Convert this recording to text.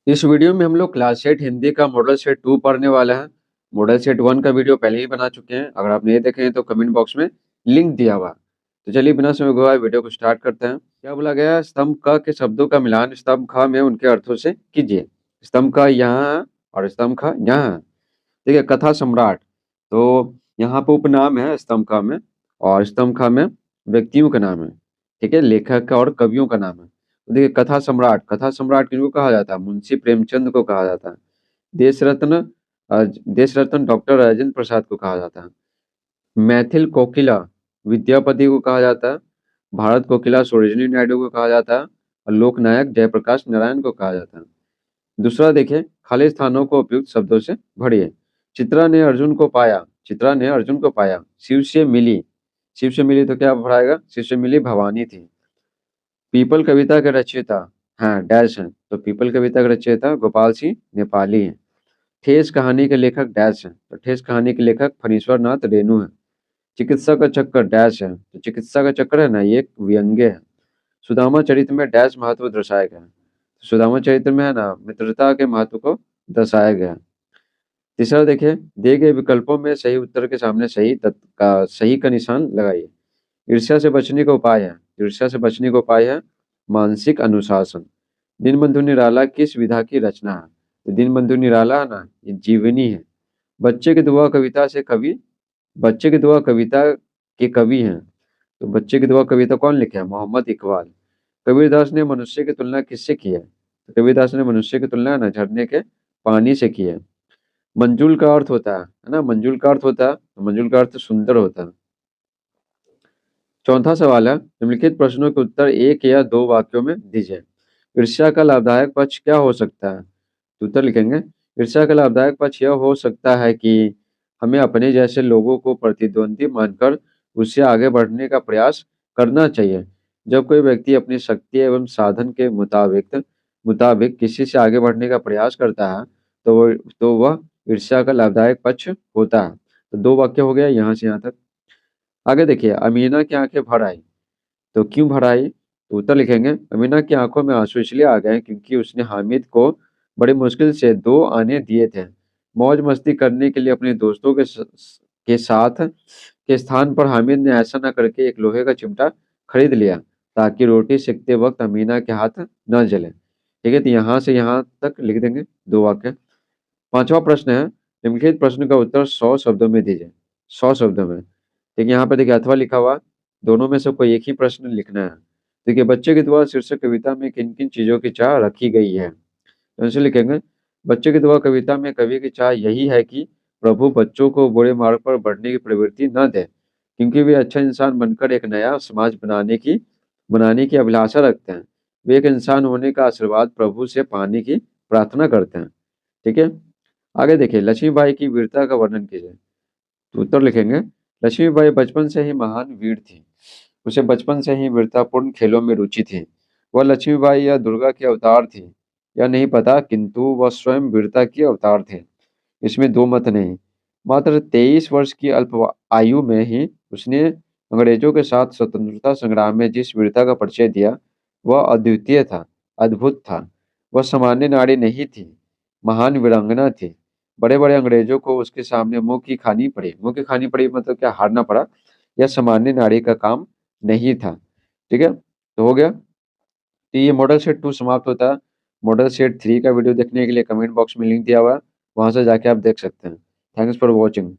इस वीडियो में हम लोग क्लास सेट हिंदी का मॉडल सेट 2 पढ़ने वाला है। मॉडल सेट 1 का वीडियो पहले ही बना चुके हैं। अगर आप नहीं देखे हैं तो कमेंट बॉक्स में लिंक दिया हुआ है। तो चलिए बिना समय गवाए वीडियो को स्टार्ट करते हैं। क्या बोला गया है? स्तंभ क के शब्दों का मिलान स्तंभ ख में उनके अर्थों से कीजिए। स्तंभ क यहाँ है और स्तंभ ख यहाँ है। ठीक है, कथा सम्राट। तो यहाँ पे उपनाम है स्तंभ क में और स्तंभ ख में व्यक्तियों का नाम है। ठीक है, लेखक और कवियों का नाम है। तो देखिए, कथा सम्राट किनको कहा जाता है? मुंशी प्रेमचंद को कहा जाता है। देश रत्न देश रत्न डॉक्टर राजेंद्र प्रसाद को कहा जाता है। मैथिल कोकिला विद्यापति को कहा जाता है। भारत कोकिला सरोजिनी नायडू को कहा जाता है और लोकनायक जयप्रकाश नारायण को कहा जाता है। दूसरा देखिए, खाली स्थानों को उपयुक्त शब्दों से भरिए। चित्रा ने अर्जुन को पाया। शिव से मिली तो क्या भराएगा? शिव से मिली भवानी थी। पीपल कविता के रचयिता, हाँ डैश है, तो पीपल कविता के रचयिता गोपाल सिंह नेपाली है। ठेस कहानी के लेखक डैश है, तो ठेस कहानी के लेखक फणीश्वर नाथ रेणु है। चिकित्सा का चक्कर डैश है, तो चिकित्सा का चक्कर है ना, ये एक व्यंग्य है। सुदामा चरित्र में डैश महत्व दर्शाया गया है। सुदामा चरित्र में है ना, मित्रता के महत्व को दर्शाया गया है। तीसरा देखिए, दिए गए विकल्पों में सही उत्तर के सामने सही का निशान लगाइए। ईर्ष्या से बचने का उपाय है, मानसिक अनुशासन। दीनबंधु निराला किस विधा की रचना है? तो दीनबंधु निराला है ना, ये जीवनी है। बच्चे की दुआ कविता से कवि बच्चे की दुआ कविता के कवि हैं। तो बच्चे की दुआ कविता कौन लिखे है? मोहम्मद इकबाल। कबीरदास ने मनुष्य की तुलना किससे की है? तो कबीरदास ने मनुष्य की तुलना ना झरने के पानी से की है। मंजुल का अर्थ होता है ना, मंजुल का अर्थ होता है, तो मंजुल का अर्थ सुंदर होता है। चौथा सवाल है, निम्नलिखित प्रश्नों के उत्तर एक या दो वाक्यों में दीजिए। ईर्ष्या का लाभदायक पक्ष क्या हो सकता है? तो उत्तर लिखेंगे, ईर्ष्या का लाभदायक पक्ष यह हो सकता है कि हमें अपने जैसे लोगों को प्रतिद्वंदी मानकर उससे आगे बढ़ने का प्रयास करना चाहिए। जब कोई व्यक्ति अपनी शक्ति एवं साधन के मुताबिक मुताबिक किसी से आगे बढ़ने का प्रयास करता है तो वह ईर्ष्या का लाभदायक पक्ष होता है। तो दो वाक्य हो गया यहाँ से यहाँ तक। आगे देखिए, अमीना की आंखें भर आई। तो क्यों भर आई? तो उत्तर लिखेंगे, अमीना की आंखों में आंसू इसलिए आ गए क्योंकि उसने हामिद को बड़ी मुश्किल से 2 आने दिए थे। मौज मस्ती करने के लिए अपने दोस्तों के साथ के स्थान पर हामिद ने ऐसा न करके एक लोहे का चिमटा खरीद लिया ताकि रोटी सेकते वक्त अमीना के हाथ न जले। ठीक है, तो यहाँ से यहाँ तक लिख देंगे, दो वाक्य। पांचवा प्रश्न है, निम्नलिखित प्रश्न का उत्तर 100 शब्दों में दीजिए। 100 शब्दों में। देखिए यहाँ पे देखिए अथवा लिखा हुआ, दोनों में से कोई एक ही प्रश्न लिखना है। देखिए, बच्चे की दुआ शीर्षक कविता में किन किन चीजों की चाह रखी गई है? तो ऐसे लिखेंगे, बच्चे की दुआ कविता में कवि की चाह यही है कि प्रभु बच्चों को बुरे मार्ग पर बढ़ने की प्रवृत्ति न दे, क्योंकि वे अच्छा इंसान बनकर एक नया समाज बनाने की अभिलाषा रखते हैं। वे एक इंसान होने का आशीर्वाद प्रभु से पाने की प्रार्थना करते हैं। ठीक है, आगे देखिए, लक्ष्मीबाई की वीरता का वर्णन कीजिए। तो उत्तर लिखेंगे, लक्ष्मीबाई बचपन से ही महान वीर थी। उसे बचपन से ही वीरतापूर्ण खेलों में रुचि थी। वह लक्ष्मीबाई या दुर्गा की अवतार थी या नहीं पता, किंतु वह स्वयं वीरता की अवतार थे, इसमें दो मत नहीं। मात्र 23 वर्ष की अल्प आयु में ही उसने अंग्रेजों के साथ स्वतंत्रता संग्राम में जिस वीरता का परिचय दिया वह अद्वितीय था, अद्भुत था। वह सामान्य नारी नहीं थी, महान वीरांगना थी। बड़े बड़े अंग्रेजों को उसके सामने मुंह की खानी पड़ी मतलब क्या, हारना पड़ा। यह सामान्य नारी का काम नहीं था। ठीक है, तो हो गया। तो ये मॉडल सेट 2 समाप्त होता है। मॉडल सेट 3 का वीडियो देखने के लिए कमेंट बॉक्स में लिंक दिया हुआ है, वहां से जाके आप देख सकते हैं। Thanks for watching.